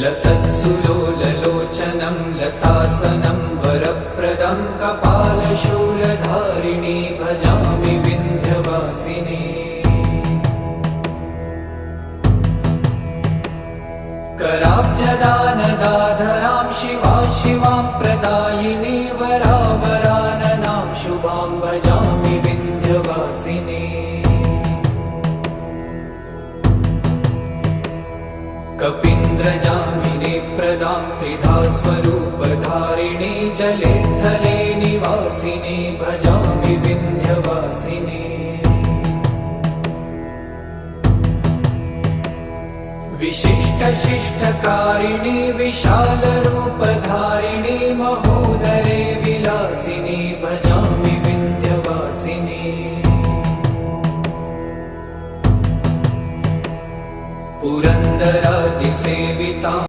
लसत्सुलोललोचनं लतासनं वरप्रदं कपालशूलधारिणी भजामि विन्ध्यवासिनी। कराब्जदानदाधरां शिवां प्रदायिनी वरावराननां शुभां भजामि विन्ध्यवासिनी। कपीन्द्रजामिनी प्रदां त्रिधा स्वरूपधारिणी जले थले निवासिनी भजामि विन्ध्यवासिनी। विशिष्टशिष्टकारिणी विशालरूपधारिणी महोदरे